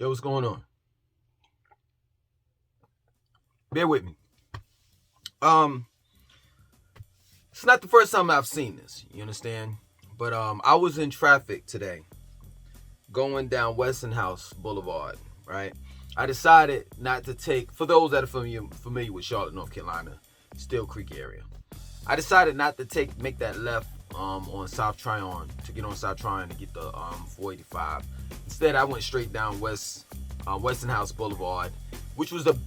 Yo, what's going on? Bear with me. It's not the first time I've seen this, you understand? But I was in traffic today going down Westinghouse Boulevard, right? I decided not to take, for those that are familiar with Charlotte, North Carolina, Steel Creek area, I decided not to make that left on South Tryon, to get on South Tryon to get the 485. Instead, I went straight down Westinghouse Boulevard, which was the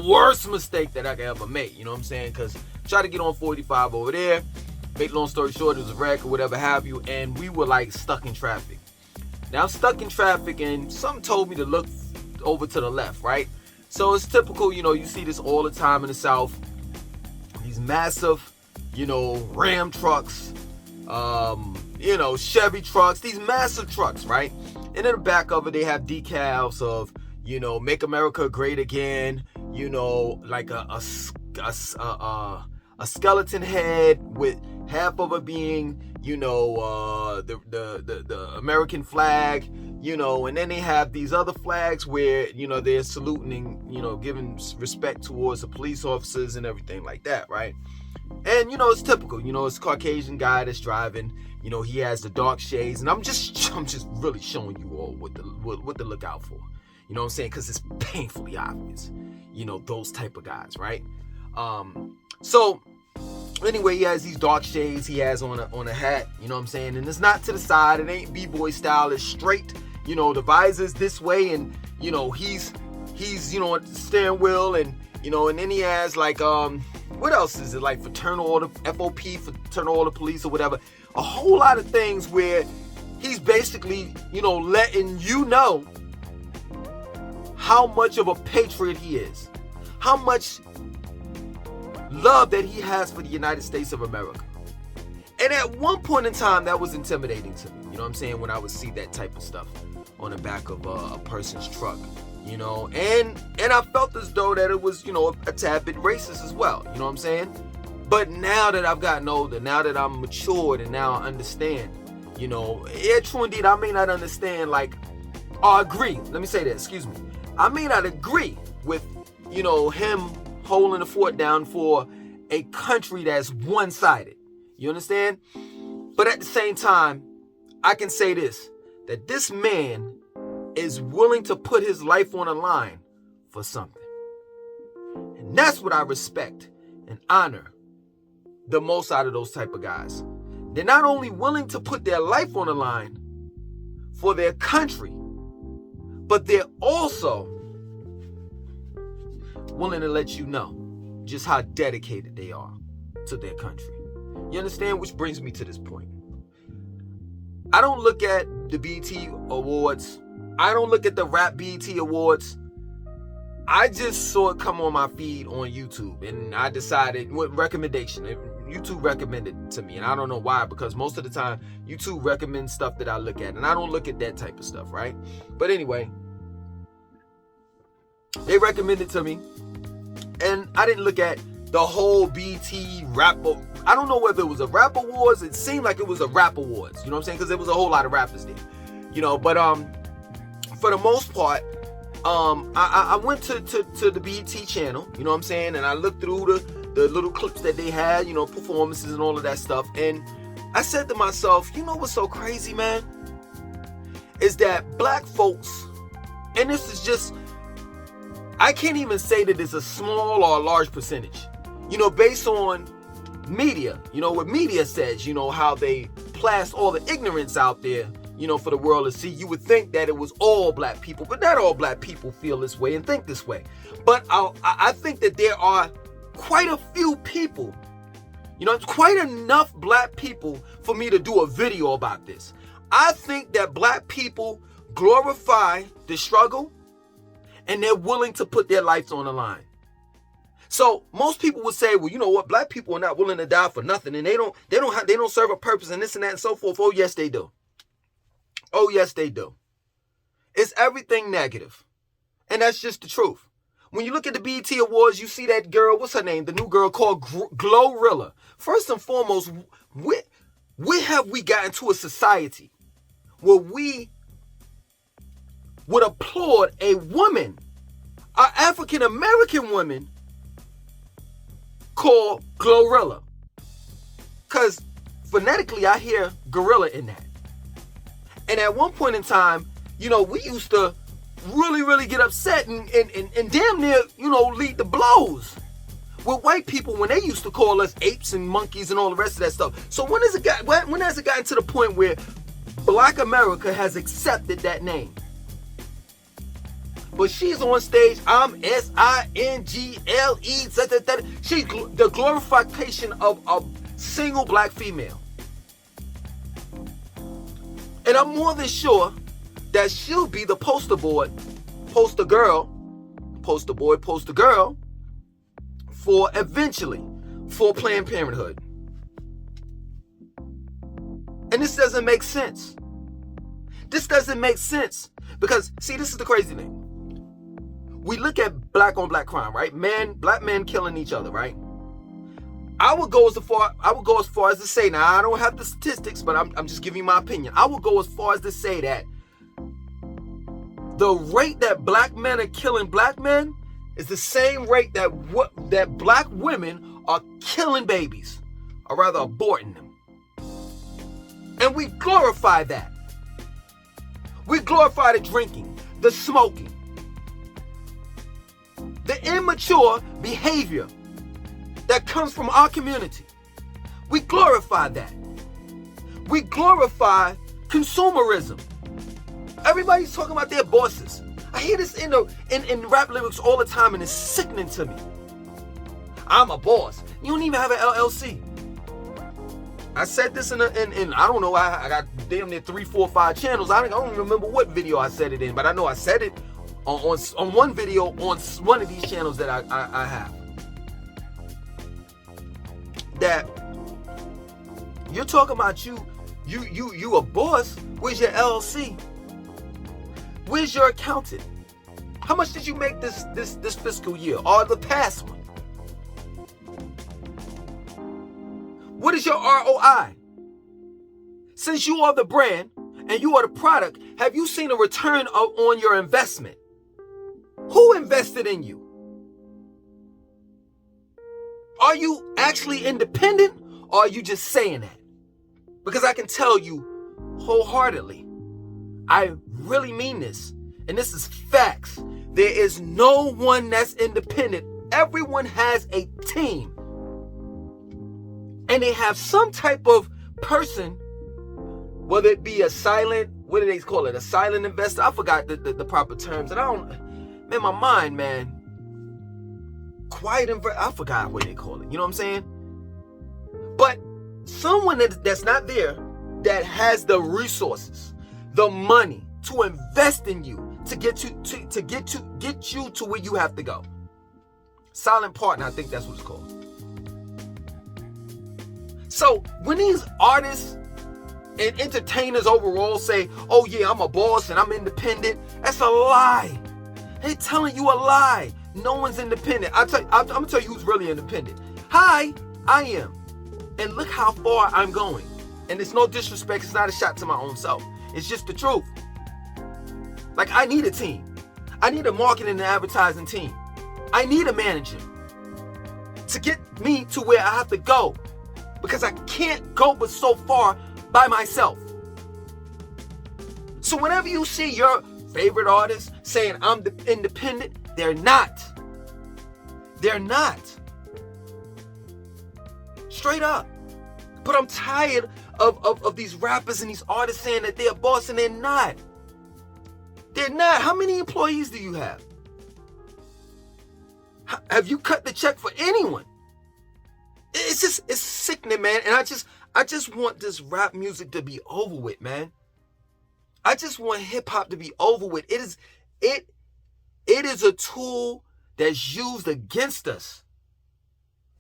worst mistake that I could ever make. You know what I'm saying? Because try to get on 45 over there. Make long story short, it was a wreck or whatever have you, and we were like stuck in traffic. Now I'm stuck in traffic, and something told me to look over to the left, right? So it's typical, you see this all the time in the South. These massive, Ram trucks, Chevy trucks, these massive trucks, right? And in the back of it, they have decals of, Make America Great Again, like a skeleton head with half of it being, the American flag, and then they have these other flags where, they're saluting and, giving respect towards the police officers and everything like that, right? And, it's typical, it's a Caucasian guy that's driving, he has the dark shades, and I'm just really showing you all what to look out for. You know what I'm saying? Because it's painfully obvious, those type of guys, right? So anyway, he has these dark shades. He has on a hat, you know what I'm saying? And it's not to the side. It ain't B-boy style. It's straight. The visor's this way, and he's at the steering wheel, and and then he has like what else is it, like fraternal order, FOP, fraternal order police or whatever. A whole lot of things where he's basically letting you know how much of a patriot he is, how much love that he has for the United States of America. And at one point in time, that was intimidating to me. You know what I'm saying? When I would see that type of stuff on the back of a person's truck, and I felt as though that it was, a tad bit racist as well. You know what I'm saying? But now that I've gotten older, now that I'm matured, and now I understand, yeah, true indeed, I may not understand, I agree. Let me say that, excuse me. I may not agree with, him holding the fort down for a country that's one-sided. You understand? But at the same time, I can say this, that this man is willing to put his life on the line for something. And that's what I respect and honor the most out of those type of guys. They're not only willing to put their life on the line for their country, but they're also willing to let you know just how dedicated they are to their country. You understand? Which brings me to this point. I don't look at the B.E.T. Awards. I don't look at the rap B.E.T. Awards. I just saw it come on my feed on YouTube, and I decided, what recommendation? YouTube recommended it to me, and I don't know why, because most of the time YouTube recommends stuff that I look at, and I don't look at that type of stuff, right? But anyway, they recommended it to me, and I didn't look at the whole B.E.T. rap. I don't know whether it was a rap awards. It seemed like it was a rap awards. You know what I'm saying? Because there was a whole lot of rappers there. But for the most part, I went to the B.E.T. channel. You know what I'm saying? And I looked through the little clips that they had. Performances and all of that stuff. And I said to myself, what's so crazy, man? Is that black folks, and this is just, I can't even say that it's a small or a large percentage, based on media, what media says, how they blast all the ignorance out there, for the world to see. You would think that it was all black people, but not all black people feel this way and think this way. But I think that there are quite a few people, it's quite enough black people for me to do a video about this. I think that black people glorify the struggle, and they're willing to put their lives on the line. So most people would say, well, you know what? Black people are not willing to die for nothing, and they don't serve a purpose, and this and that and so forth. Oh yes, they do. Oh yes, they do. It's everything negative, and that's just the truth. When you look at the B.E.T. Awards, you see that girl. What's her name? The new girl called Glorilla. First and foremost, where have we gotten to a society where we would applaud a woman, an African American woman called Glorilla. Because phonetically I hear gorilla in that. And at one point in time, you know, we used to really, really get upset and damn near, you know, lead the blows with white people when they used to call us apes and monkeys and all the rest of that stuff. So when has it gotten to the point where Black America has accepted that name? But she's on stage, I'm SINGLE. She's the glorification of a single black female. And I'm more than sure that she'll be the poster boy, poster girl, for eventually for Planned Parenthood. And this doesn't make sense. This doesn't make sense because, see, this is the crazy thing. We look at black on black crime, right? Black men killing each other, right? I would go as far as to say, now I don't have the statistics, but I'm just giving you my opinion. I would go as far as to say that the rate that black men are killing black men is the same rate that black women are killing babies, or rather aborting them. And we glorify that. We glorify the drinking, the smoking, the immature behavior that comes from our community. We glorify that. We glorify consumerism. Everybody's talking about their bosses. I hear this in rap lyrics all the time, and it's sickening to me. I'm a boss. You don't even have an LLC. I said this in I don't know, I got damn near 3, 4, 5 channels. I don't even remember what video I said it in, but I know I said it on one video on one of these channels that I have. That you're talking about you a boss. Where's your LLC? Where's your accountant? How much did you make this fiscal year or the past one? What is your ROI? Since you are the brand and you are the product, have you seen a return on your investment? Who invested in you? Are you actually independent, or are you just saying that? Because I can tell you wholeheartedly, I really mean this, and this is facts. There is no one that's independent. Everyone has a team. And they have some type of person, whether it be a silent, what do they call it? A silent investor? I forgot the proper terms. And man, my mind, man. Quiet investor, I forgot what they call it. You know what I'm saying? But someone that's not there, that has the resources, the money to invest in you, to get you to where you have to go. Silent partner, I think that's what it's called. So when these artists and entertainers overall say, oh yeah, I'm a boss and I'm independent, that's a lie. They're telling you a lie. No one's independent. I'm gonna tell you who's really independent. Hi, I am. And look how far I'm going. And it's no disrespect, it's not a shot to my own self. It's just the truth. Like, I need a team. I need a marketing and advertising team. I need a manager to get me to where I have to go. Because I can't go but so far by myself. So whenever you see your favorite artist saying I'm independent, they're not. They're not. Straight up. But I'm tired of these rappers and these artists saying that they're a boss, and they're not. They're not. How many employees do you have? Have you cut the check for anyone? It's sickening, man. And I just want this rap music to be over with, man. I just want hip hop to be over with. It is a tool that's used against us.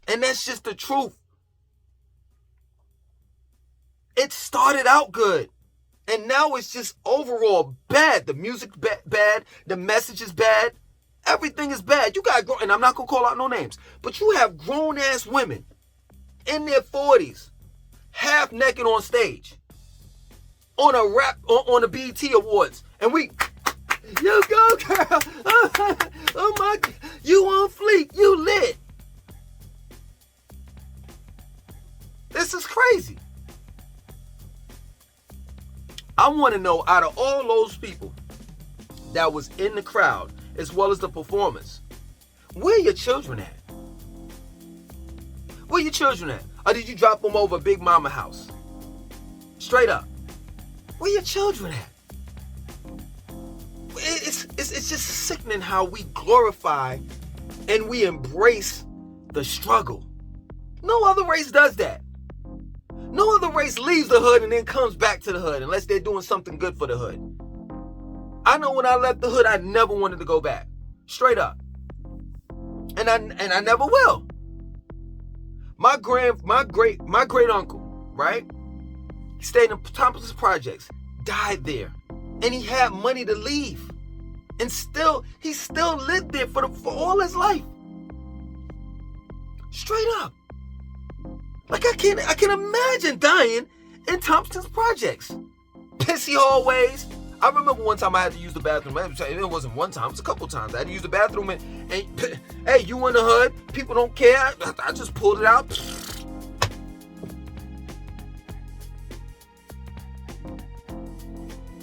And that's just the truth. It started out good. And now it's just overall bad. The music's bad. The message is bad. Everything is bad. You got, and I'm not going to call out no names, but you have grown-ass women in their 40s, half naked on stage, on a B.E.T. Awards. And we You go, girl. Oh my, you on fleek. You lit. This is crazy. I want to know, out of all those people that was in the crowd, as well as the performers, where your children at? Where your children at? Or did you drop them over Big Mama house? Straight up. Where your children at? It's just sickening how we glorify and we embrace the struggle. No other race does that. No other race leaves the hood and then comes back to the hood unless they're doing something good for the hood. I know when I left the hood, I never wanted to go back. Straight up. And I never will. My great uncle, right? He stayed in Thompson's Projects, died there, and he had money to leave, and he still lived there for all his life. Straight up. Like I can imagine dying in Thompson's Projects. Pissy hallways. I remember one time I had to use the bathroom. It wasn't one time, it was a couple times. I had to use the bathroom and hey, you in the hood, people don't care. I just pulled it out.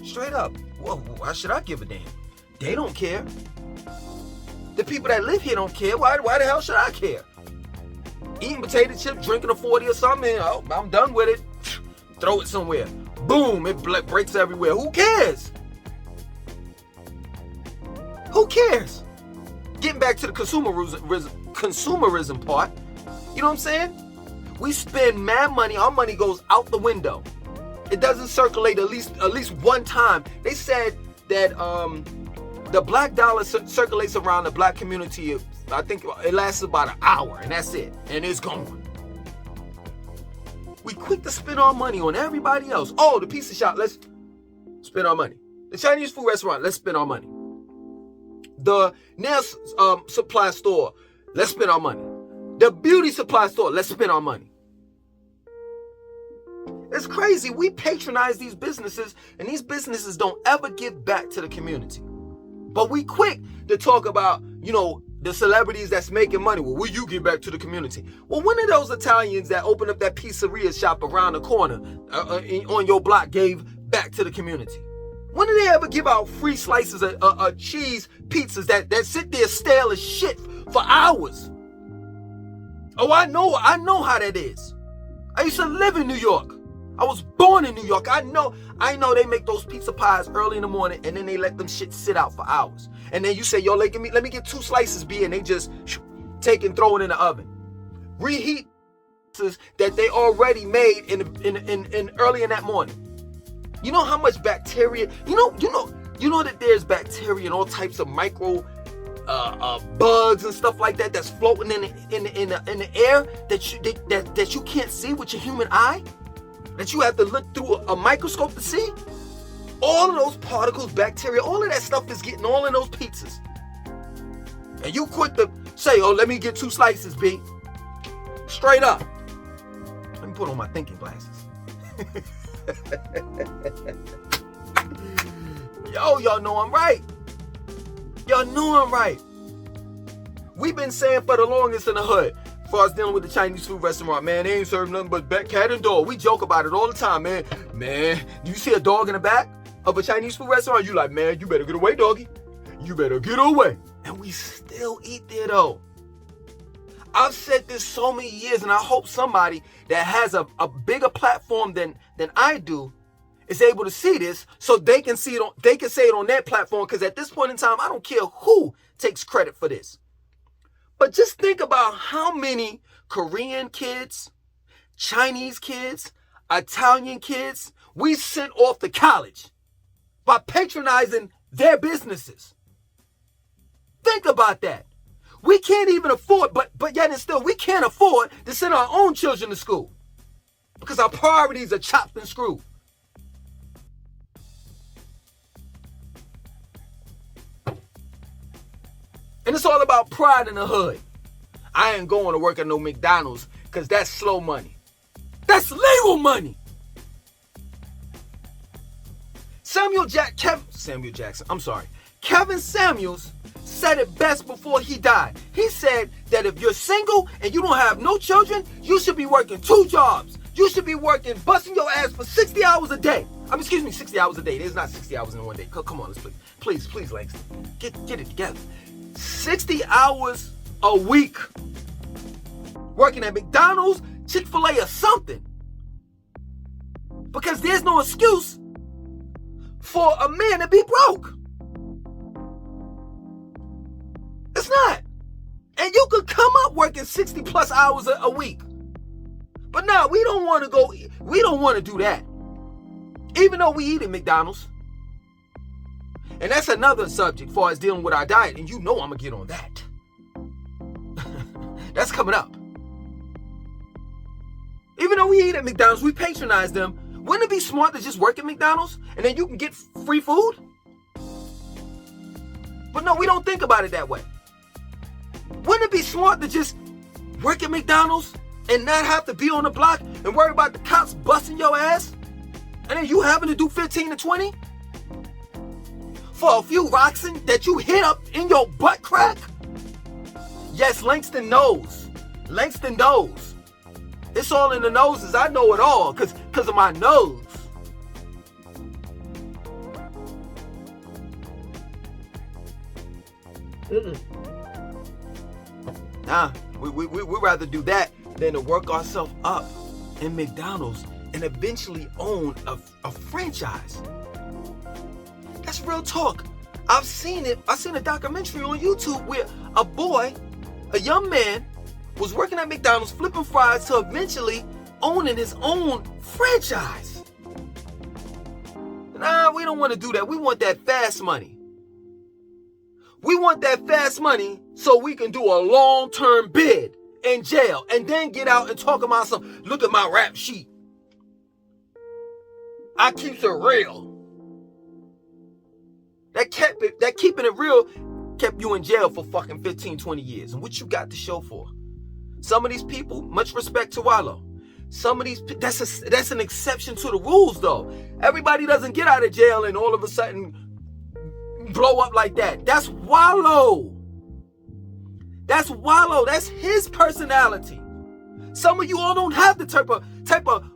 Straight up. Well, why should I give a damn? They don't care. The people that live here don't care. Why the hell should I care? Eating potato chips, drinking a 40 or something, oh, I'm done with it. Throw it somewhere. Boom, it breaks everywhere. Who cares? Who cares? Getting back to the consumerism part, you know what I'm saying? We spend mad money, our money goes out the window. It doesn't circulate at least one time. They said that the black dollar circulates around the black community. I think it lasts about an hour, and that's it. And it's gone. We quick to spend our money on everybody else. Oh, the pizza shop, let's spend our money. The Chinese food restaurant, let's spend our money. The nail supply store, let's spend our money. The beauty supply store, let's spend our money. It's crazy. We patronize these businesses, and these businesses don't ever give back to the community. But we quick to talk about, the celebrities that's making money. Well, will you give back to the community? Well, one of those Italians that opened up that pizzeria shop around the corner on your block gave back to the community. When did they ever give out free slices of cheese pizzas that sit there stale as shit for hours? Oh, I know how that is. I used to live in New York. I was born in New York. I know they make those pizza pies early in the morning and then they let them shit sit out for hours. And then you say, yo, let me get 2 slices, B, and they just take and throw it in the oven. Reheat that they already made in early in that morning. You know how much bacteria, you know that there's bacteria and all types of micro bugs and stuff like that that's floating in the air that you can't see with your human eye, that you have to look through a microscope to see. All of those particles, bacteria, all of that stuff is getting all in those pizzas. And you quick to say, oh, let me get 2 slices, B. Straight up. Let me put on my thinking glasses. Y'all know I'm right. Y'all know I'm right. We've been saying for the longest in the hood, as far as dealing with the Chinese food restaurant, man, they ain't serving nothing but cat and dog. We joke about it all the time, man. Man, you see a dog in the back of a Chinese food restaurant, you like, man, you better get away, doggy. You better get away. And we still eat there, though. I've said this so many years, and I hope somebody that has a bigger platform than I do is able to see this so they can see it on, they can say it on their platform, because at this point in time, I don't care who takes credit for this. But just think about how many Korean kids, Chinese kids, Italian kids we sent off to college by patronizing their businesses. Think about that. We can't even afford, but yet and still, we can't afford to send our own children to school because our priorities are chopped and screwed. And it's all about pride in the hood. I ain't going to work at no McDonald's because that's slow money. That's legal money. Kevin Samuels said it best before he died. He said that if you're single and you don't have no children, you should be working 2 jobs. You should be working, busting your ass for 60 hours a day. 60 hours a day. There's not 60 hours in one day. Come on, let's please, Langston. Get it together. 60 hours a week. Working at McDonald's, Chick-fil-A, or something. Because there's no excuse for a man to be broke. It's not. And you could come up working 60 plus hours a week. But no, we don't want to do that. Even though we eat at McDonald's. And that's another subject as far as dealing with our diet. And you know I'm going to get on that. That's coming up. Even though we eat at McDonald's, we patronize them. Wouldn't it be smart to just work at McDonald's and then you can get free food? But no, we don't think about it that way. Wouldn't it be smart to just work at McDonald's and not have to be on the block and worry about the cops busting your ass? And then you having to do 15 to 20? For a few rocks that you hit up in your butt crack? Yes, Langston knows. Langston knows. It's all in the noses. I know it all because of my nose. Nah, we rather do that than to work ourselves up in McDonald's and eventually own a franchise. That's real talk. I've seen it. I seen a documentary on YouTube where a young man, was working at McDonald's flipping fries to eventually owning his own franchise. Nah, we don't want to do that. We want that fast money. We want that fast money so we can do a long-term bid in jail and then get out and talk about some, look at my rap sheet. I keeps it real. That keeping it real kept you in jail for fucking 15, 20 years. And what you got to show for? Some of these people, much respect to Wallow. Some of these, that's an exception to the rules though. Everybody doesn't get out of jail and all of a sudden blow up like that. That's Wallow. That's Wallow. That's his personality. Some of you all don't have the type of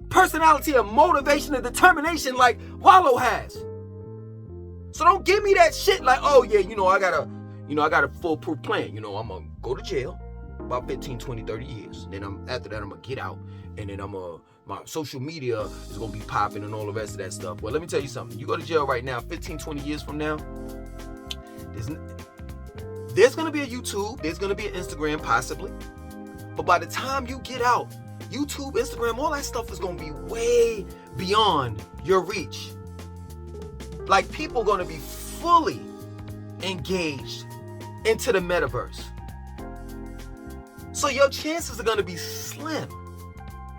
personality and motivation and determination like Wallow has. So don't give me that shit like, oh yeah, I got a foolproof plan. I'm gonna go to jail about 15, 20, 30 years. Then after that, I'm gonna get out. And then my social media is gonna be popping and all the rest of that stuff. Well, let me tell you something. You go to jail right now, 15, 20 years from now, there's gonna be a YouTube, there's gonna be an Instagram possibly. But by the time you get out, YouTube, Instagram, all that stuff is gonna be way beyond your reach. Like people gonna be fully engaged into the metaverse. So your chances are gonna be slim.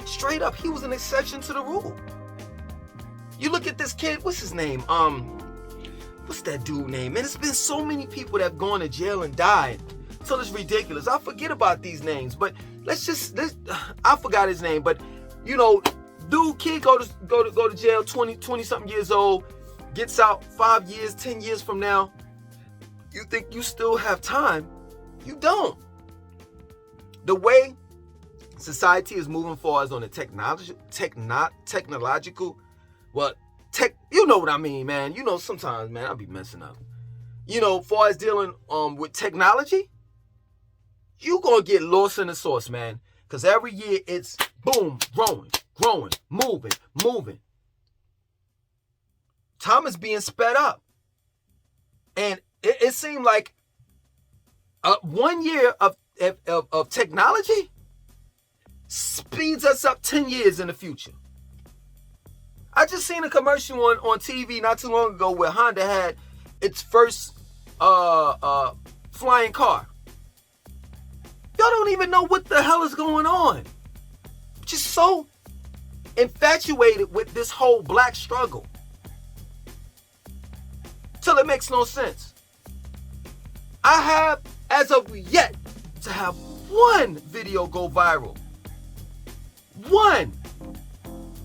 Straight up, he was an exception to the rule. You look at this kid, what's his name? What's that dude name? Man, it's been so many people that have gone to jail and died till it's ridiculous. I forget about these names, but I forgot his name, but kid go to jail 20 something years old, gets out 5 years, 10 years from now. You think you still have time? You don't. The way society is moving forward on the technological, you know what I mean, man. Sometimes, man, I'll be messing up. Far as dealing with technology, you gonna get lost in the sauce, man. Because every year it's boom, growing, moving. Time is being sped up. And it seemed like 1 year of technology speeds us up 10 years in the future. I just seen a commercial on TV not too long ago where Honda had its first flying car. Y'all don't even know what the hell is going on. Just so infatuated with this whole black struggle till it makes no sense. I have, as of yet, to have one video go viral. One.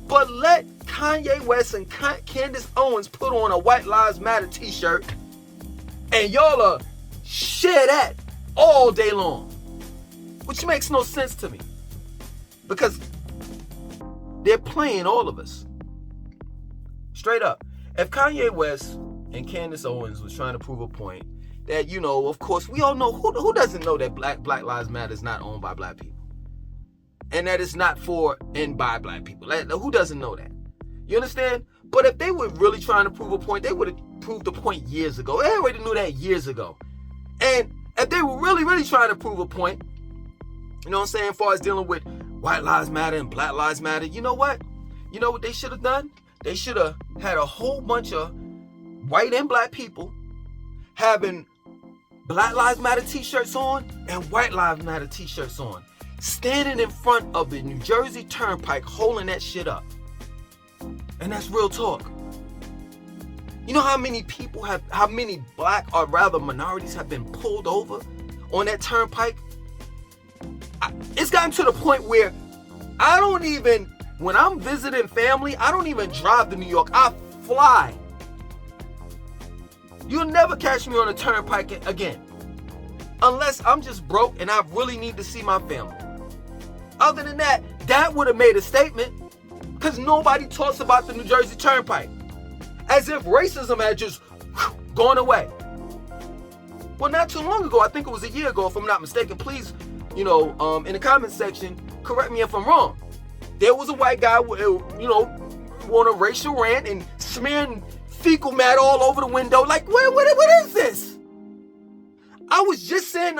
But let Kanye West and Candace Owens put on a White Lives Matter t-shirt And y'all share that all day long. Which makes no sense to me. Because they're playing all of us. Straight up. If Kanye West and Candace Owens was trying to prove a point that, you know, of course, we all know, who doesn't know that Black Lives Matter is not owned by black people? And that it's not for and by black people. Who doesn't know that? You understand? But if they were really trying to prove a point, they would have proved the point years ago. They already knew that years ago. And if they were really, really trying to prove a point, you know what I'm saying, as far as dealing with white lives matter and black lives matter, you know what? You know what they should have done? They should have had a whole bunch of white and black people having Black Lives Matter t-shirts on and White Lives Matter t-shirts on, standing in front of the New Jersey Turnpike holding that shit up. And that's real talk. You know how many black, or rather minorities, have been pulled over on that turnpike? It's gotten to the point where I don't even, when I'm visiting family, I don't even drive to New York. I fly. You'll never catch me on a turnpike again. Unless I'm just broke and I really need to see my family. Other than that, that would have made a statement. Because nobody talks about the New Jersey Turnpike. As if racism had just gone away. Well, not too long ago, I think it was a year ago, if I'm not mistaken, please, in the comment section, correct me if I'm wrong. There was a white guy, on a racial rant and smearing fecal matter all over the window. Like, what is this? I was just saying,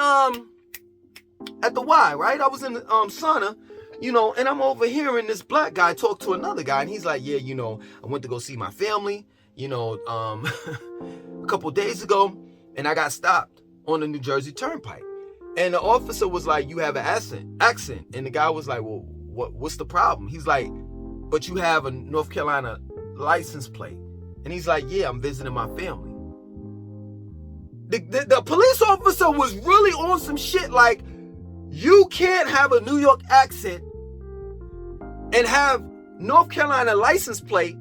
at the Y, right? I was in sauna, and I'm overhearing this black guy talk to another guy, and he's like, yeah, I went to go see my family, a couple days ago, and I got stopped on the New Jersey Turnpike. And the officer was like, you have an accent. And the guy was like, well, what's the problem? He's like, but you have a North Carolina license plate. And he's like, yeah, I'm visiting my family. The police officer was really on some shit like, you can't have a New York accent and have North Carolina license plate,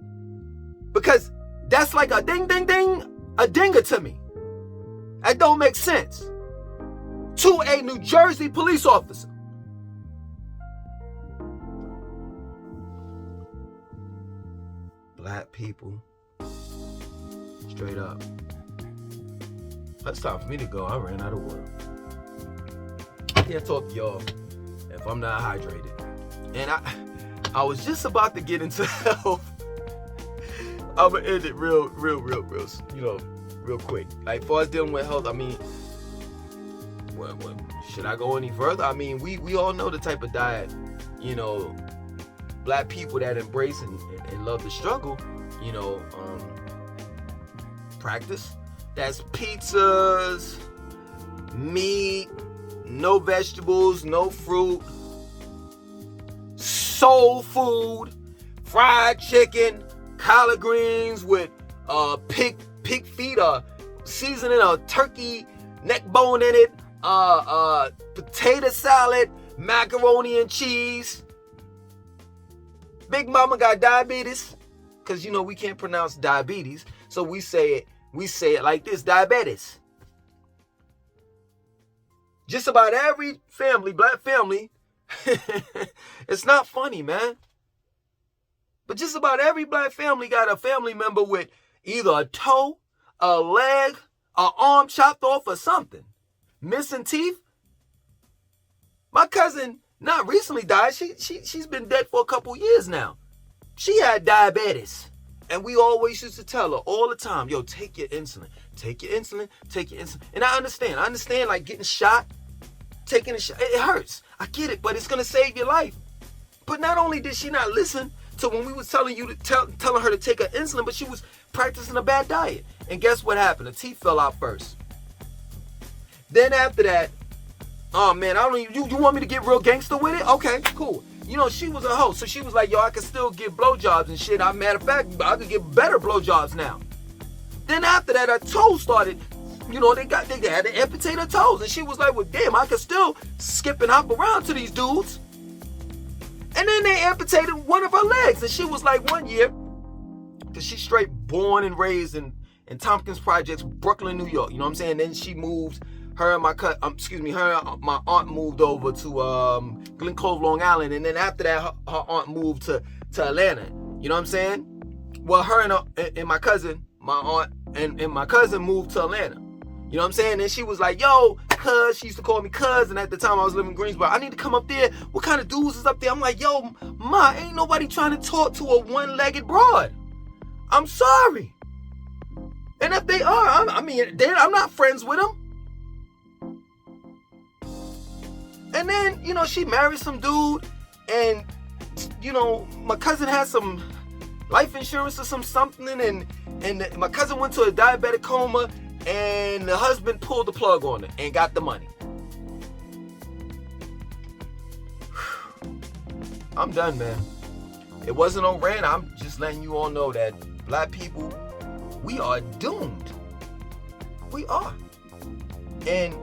because that's like a ding, ding, ding, a dinger to me. That don't make sense. To a New Jersey police officer. Black people. Straight up. It's time for me to go. I ran out of water. I can't talk to y'all if I'm not hydrated. And I was just about to get into health. I'm gonna end it real, real quick. Like, as far as dealing with health, I mean, what should I go any further? I mean, we all know the type of diet, black people that embrace and love the struggle, practice. That's pizzas, meat, no vegetables, no fruit, soul food, fried chicken, collard greens with pig feet, seasoning, a turkey neck bone in it, potato salad, macaroni and cheese. Big mama got diabetes, because we can't pronounce diabetes, so we say it like this: diabetes. Just about every family, black family, it's not funny, man, but just about every black family got a family member with either a toe, a leg, an arm chopped off, or something. Missing teeth. My cousin not recently died. She's been dead for a couple years now. She had diabetes. And we always used to tell her all the time, yo, take your insulin. Take your insulin. Take your insulin. And I understand like getting shot, taking a shot. It hurts. I get it, but it's going to save your life. But not only did she not listen to when we was telling her to take her insulin, but she was practicing a bad diet. And guess what happened? The teeth fell out first. Then after that, oh man, you want me to get real gangster with it? Okay, cool. She was a hoe, so she was like, yo, I can still give blowjobs and shit. Matter of fact, I could give better blowjobs now. Then after that, her toes started, they had to amputate her toes. And she was like, well, damn, I can still skip and hop around to these dudes. And then they amputated one of her legs. And she was like, one year, because she's straight born and raised in in Tompkins Projects, Brooklyn, New York. You know what I'm saying? Then she moved. Her and my my aunt moved over to Glen Cove, Long Island, and then after that, her aunt moved to Atlanta. You know what I'm saying? Well, her and my cousin, my aunt and my cousin moved to Atlanta. You know what I'm saying? And she was like, yo, cuz, she used to call me cuz, and at the time I was living in Greensboro, I need to come up there. What kind of dudes is up there? I'm like, yo, ma, ain't nobody trying to talk to a one-legged broad. I'm sorry. And if they are, I'm not friends with them. And then, you know, she married some dude, and, you know, my cousin had some life insurance or something, and my cousin went to a diabetic coma, and the husband pulled the plug on her and got the money. I'm done, man. It wasn't on rant. I'm just letting you all know that black people, we are doomed. We are. And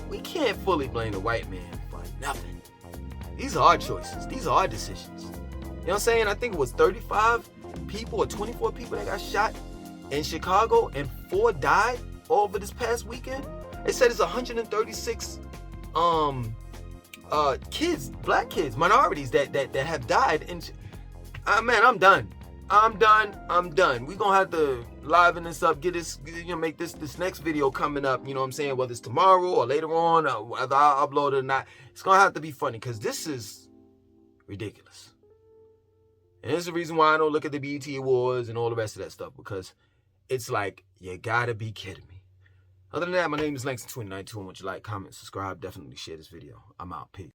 we can't fully blame the white man for nothing. These are our choices. These are our decisions. You know what I'm saying? I think it was 35 people or 24 people that got shot in Chicago, and 4 died over this past weekend. They said it's 136 kids, black kids, minorities that have died. And man, I'm done. I'm done. We're gonna have to liven this up, get this, you know, make this next video coming up, you know what I'm saying, whether it's tomorrow or later on, or whether I'll upload it or not. It's gonna have to be funny, because this is ridiculous. And this is the reason why I don't look at the B.E.T. Awards and all the rest of that stuff, because it's like, you gotta be kidding me. Other than that, my name is Langston2092, and would you like, comment, subscribe, definitely share this video. I'm out. Peace.